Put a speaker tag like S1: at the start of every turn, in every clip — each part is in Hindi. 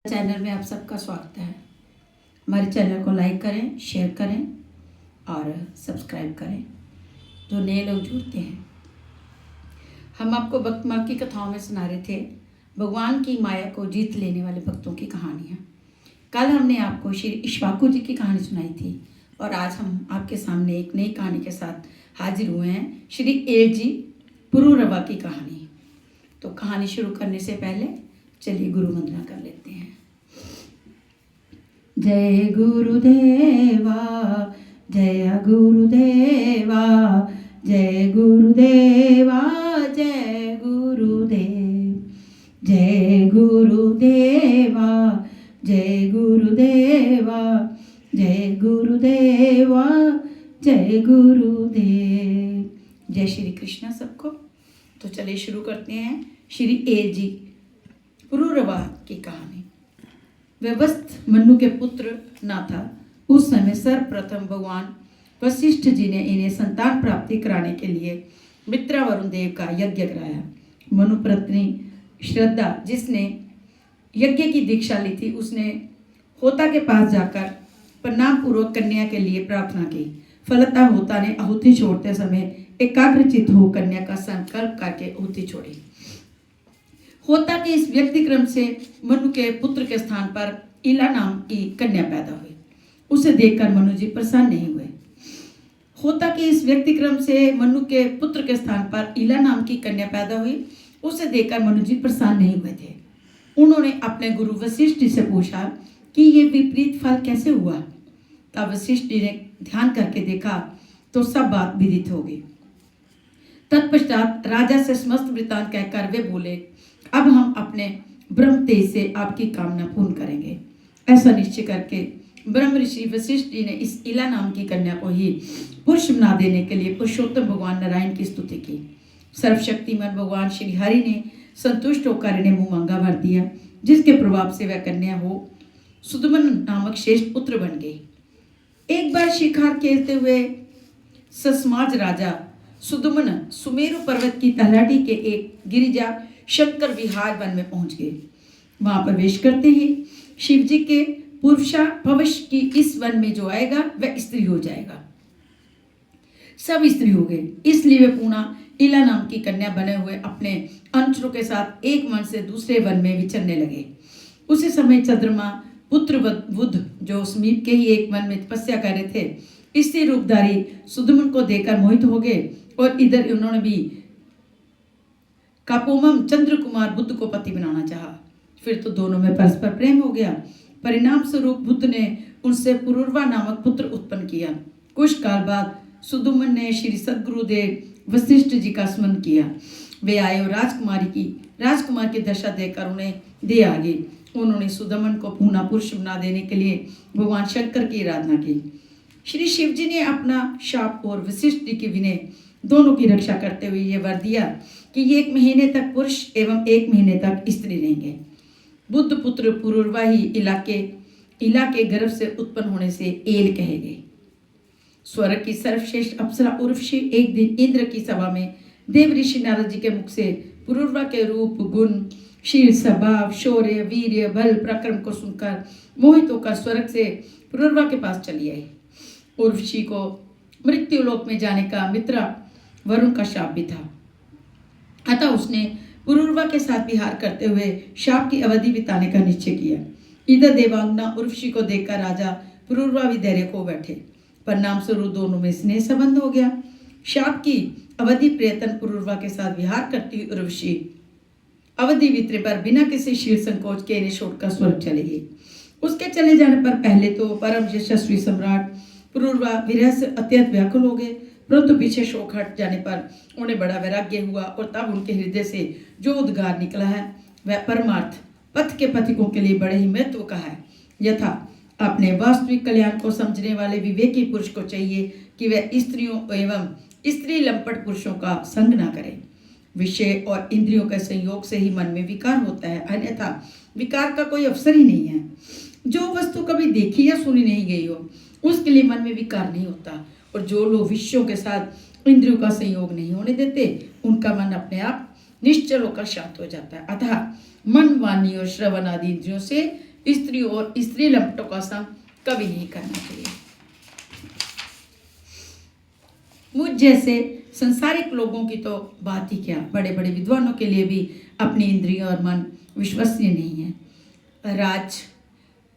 S1: चैनल में आप सबका स्वागत है। हमारे चैनल को लाइक करें, शेयर करें और सब्सक्राइब करें। जो नए लोग जुड़ते हैं, हम आपको भक्त मार्ग की कथाओं में सुना रहे थे भगवान की माया को जीत लेने वाले भक्तों की कहानियाँ। कल हमने आपको श्री इक्ष्वाकु जी की कहानी सुनाई थी और आज हम आपके सामने एक नई कहानी के साथ हाजिर हुए हैं, श्री एलजी पुरूरवा की कहानी। तो कहानी शुरू करने से पहले चलिए गुरु वंदना कर लेते हैं। जय गुरुदेवा, जय गुरुदेवा, जय गुरुदेवा, जय गुरुदेव, जय गुरुदेवा, जय गुरुदेवा, जय गुरुदेवा, जय गुरुदेव। जय श्री कृष्ण सबको। तो चलिए शुरू करते हैं श्री एलजी पुरूरवा की कहानी। व्यवस्थ मनु के पुत्र ना था। उस समय सर्वप्रथम भगवान वशिष्ठ जी ने इन्हें संतान प्राप्ति कराने के लिए मित्रा वरुण देव का यज्ञ कराया। मनु पत्नी श्रद्धा, जिसने यज्ञ की दीक्षा ली थी, उसने होता के पास जाकर प्रणाम पूर्वक कन्या के लिए प्रार्थना की। फलतः होता ने आहुति छोड़ते समय एकाग्रचित हो कन्या का संकल्प करके आहुति छोड़ी। होता के इस व्यक्तिक्रम से मनु के पुत्र के स्थान पर इला नाम की कन्या पैदा हुई। उसे देखकर मनु जी प्रसन्न नहीं हुए। होता के इस व्यक्तिक्रम से मनु के पुत्र के स्थान पर इला नाम की कन्या पैदा हुई। उसे देखकर मनु जी प्रसन्न नहीं हुए थे। उन्होंने अपने गुरु वशिष्ठ जी से पूछा कि ये विपरीत फल कैसे हुआ। तब वशिष्ठ जी ने ध्यान करके देखा तो सब बात विदित हो गई। तत्पश्चात राजा से समस्त वृत्तांत कहकर वे बोले, अब हम अपने ब्रह्म तेज से आपकी कामना पूर्ण करेंगे। ऐसा निश्चय करके ब्रह्म ऋषि वशिष्ठ जी ने इस इला नाम की कन्या को ही पुरुष बना देने के लिए पुरुषोत्तम भगवान नारायण की स्तुति की। सर्वशक्तिमान भगवान श्री हरि ने संतुष्ट होकर इन्हें मुंह मांगा भर दिया, जिसके प्रभाव से वह कन्या हो सुदमन नामक श्रेष्ठ पुत्र बन गई। एक बार शिकार खेलते हुए ससमाज राजा सुदमन सुमेरु पर्वत की तलहटी के एक गिरिजा शंकर विहार वन में पहुंच गए। वहां प्रवेश करते ही शिव जी के पुरुषा भविष्य की इस वन में जो आएगा वह स्त्री हो जाएगा। सब स्त्री हो गए, इसलिए वे पुनः इला नाम की कन्या बने हुए अपने अनुचरों के साथ एक वन से दूसरे वन में विचरने लगे। उसी समय चंद्रमा पुत्र बुध, जो समीप के ही एक वन में तपस्या कर रहे थे, स्त्री रूपधारी सुदमन को देखकर मोहित हो गए और इधर उन्होंने भी कापोमम चंद्र कुमार बुद्ध को पति बनाना चाहा। फिर तो दोनों में परस्पर प्रेम हो गया। परिणाम स्वरूप बुद्ध ने उनसे पुरूरवा नामक पुत्र उत्पन्न किया। कुछ काल बाद सुदमन ने श्री सद्गुरुदेव वशिष्ठ जी का स्मरण किया। वे आए और राजकुमार की दशा देकर उन्हें दे आ गई। उन्होंने सुदमन को पुनः पुरुष बना देने के लिए भगवान शंकर की आराधना की। श्री शिव जी ने अपना शाप और वशिष्ठ जी की विनय दोनों की रक्षा करते हुए यह वर दिया कि ये 1 महीने तक पुरुष एवं 1 महीने तक स्त्री रहेंगे। बुद्ध पुत्र पुरूरवा ही इला के गर्भ से उत्पन्न होने से एल कहे गए। स्वर्ग की सर्वश्रेष्ठ अप्सरा उर्वशी एक दिन इंद्र की सभा में देव ऋषि नारद जी के मुख से पुरूरवा के रूप, गुण, शील, स्वभाव, शौर्य, वीर्य, बल, पराक्रम को सुनकर मोहित होकर स्वर्ग से पुरूरवा के पास चली आई। उर्वशी को मृत्युलोक में जाने का मित्रा वरुण का शाप भी था, अतः उसने पुरूरवा के साथ विहार करते हुए शाप की अवधि बिताने का निश्चय किया। इधर देवांगना उर्वशी को देखकर राजा पुरूरवा भी धैर्य खो बैठे। परिणाम स्वरूप दोनों में स्नेह संबंध हो गया। शाप की अवधि प्रयत्न पुरूरवा के साथ विहार करती हुई उर्वशी अवधि बीतने पर बिना किसी शील संकोच के इन्हें छोड़कर स्वर्ग चली गई। उसके चले जाने पर पहले तो परम यशस्वी सम्राट पुरूरवा विरह से अत्यंत व्याकुल हो गए, परंतु पीछे शोक हट जाने पर उन्हें बड़ा वैराग्य हुआ और तब उनके हृदय से जो उद्गार निकला है वह परमार्थ पथ के पथिकों के लिए बड़े ही महत्व का है। यथा अपने वास्तविक कल्याण को समझने वाले विवेकी पुरुष को चाहिए कि वह स्त्रियों एवं स्त्री लंपट पुरुषों का संग न करे। विषय और इंद्रियों के संयोग से ही मन में विकार होता है, अन्यथा विकार का कोई अवसर ही नहीं है। जो वस्तु कभी देखी या सुनी नहीं गई हो उसके लिए मन में विकार नहीं होता, और जो लोग विषयों के साथ इंद्रियों का संयोग नहीं होने देते उनका मन अपने आप निश्चल होकर शांत हो जाता है। अतः मन, वाणी और श्रवण आदि इंद्रियों से स्त्री और स्त्री लंपटों का संग कभी नहीं करना चाहिए। मुझ जैसे संसारिक लोगों की तो बात ही क्या, बड़े बड़े विद्वानों के लिए भी अपनी इंद्रिय और मन विश्वसनीय नहीं है।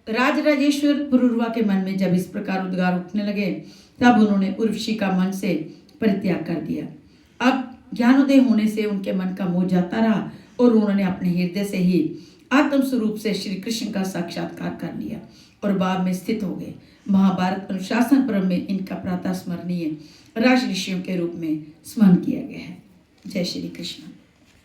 S1: राजराजेश्वर पुरुरवा के मन में जब इस प्रकार उद्गार उठने लगे तब उन्होंने उर्वशी का मन से परित्याग कर दिया। अब ज्ञानोदय होने से उनके मन का मोह जाता रहा और उन्होंने अपने हृदय से ही आत्म स्वरूप से श्री कृष्ण का साक्षात्कार कर लिया और बाद में स्थित हो गए। महाभारत अनुशासन पर्व में इनका प्रातः स्मरणीय राज ऋषियों के रूप में स्मरण किया गया है। जय श्री कृष्ण।